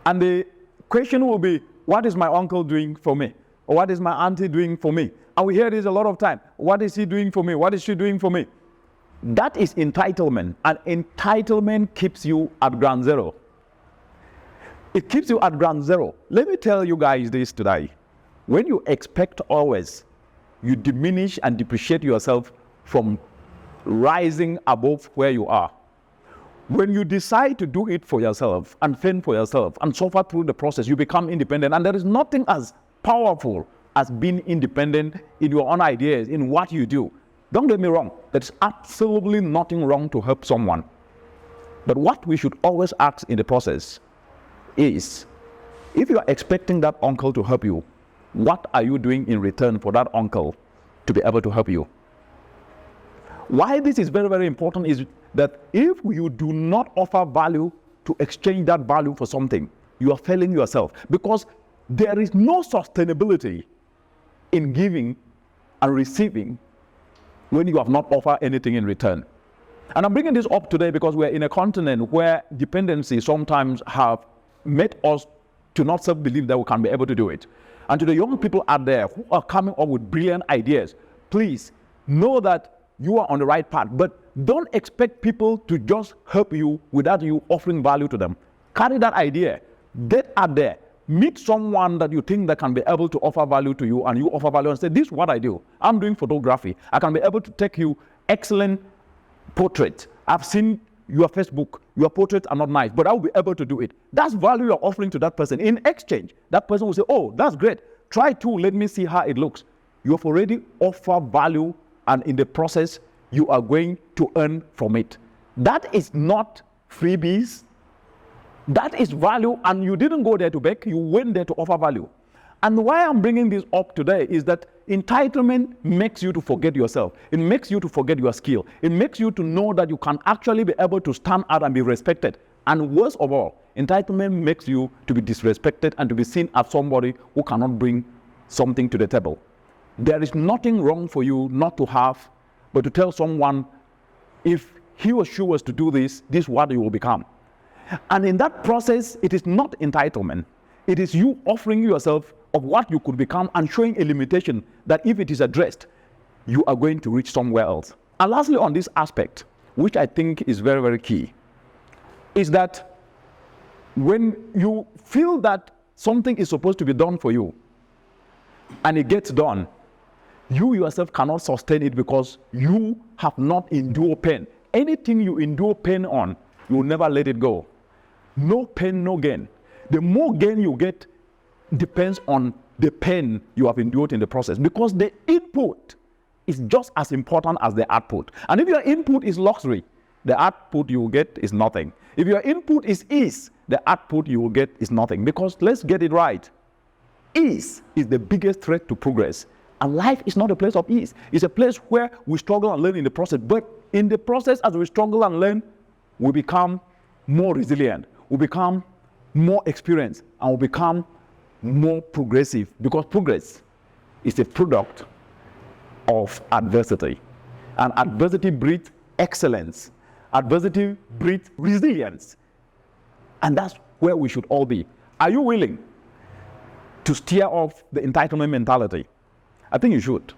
And the question will be, what is my uncle doing for me? Or what is my auntie doing for me? And we hear this a lot of time. What is he doing for me? What is she doing for me? That is entitlement. And entitlement keeps you at ground zero. It keeps you at ground zero. Let me tell you guys this today. When you expect always, you diminish and depreciate yourself from rising above where you are. When you decide to do it for yourself and fend for yourself and suffer through the process, you become independent. And there is nothing as powerful as being independent in your own ideas, in what you do. Don't get me wrong. There's absolutely nothing wrong to help someone. But what we should always ask in the process is, if you are expecting that uncle to help you, what are you doing in return for that uncle to be able to help you? Why this is very, very important is that if you do not offer value to exchange that value for something, you are failing yourself, because there is no sustainability in giving and receiving when you have not offered anything in return. And I'm bringing this up today because we're in a continent where dependency sometimes have made us to not self-believe that we can be able to do it. And to the young people out there who are coming up with brilliant ideas, please know that you are on the right path, but don't expect people to just help you without you offering value to them. Carry that idea, get out there, meet someone that you think that can be able to offer value to you, and you offer value and say, this is what I do. I'm doing photography. I can be able to take you excellent portraits. I've seen your Facebook, your portraits are not nice, but I'll be able to do it. That's value you're offering to that person. In exchange, that person will say, oh, that's great. Try to let me see how it looks. You have already offered value, and in the process, you are going to earn from it. That is not freebies. That is value, and you didn't go there to beg, you went there to offer value. And why I'm bringing this up today is that entitlement makes you to forget yourself. It makes you to forget your skill. It makes you to know that you can actually be able to stand out and be respected. And worst of all, entitlement makes you to be disrespected and to be seen as somebody who cannot bring something to the table. There is nothing wrong for you not to have, but to tell someone, if he or she was to do this, this is what you will become. And in that process, it is not entitlement. It is you offering yourself of what you could become and showing a limitation that if it is addressed, you are going to reach somewhere else. And lastly, on this aspect, which I think is very, very key, is that when you feel that something is supposed to be done for you and it gets done, you yourself cannot sustain it because you have not endured pain. Anything you endure pain on, you will never let it go. No pain, no gain. The more gain you get depends on the pain you have endured in the process, because the input is just as important as the output. And if your input is luxury, the output you will get is nothing. If your input is ease, the output you will get is nothing. Because let's get it right. Ease is the biggest threat to progress. And life is not a place of ease. It's a place where we struggle and learn in the process. But in the process, as we struggle and learn, we become more resilient. We become more experienced, and we become more progressive, because progress is a product of adversity. And adversity breeds excellence. Adversity breeds resilience. And that's where we should all be. Are you willing to steer off the entitlement mentality? I think you should.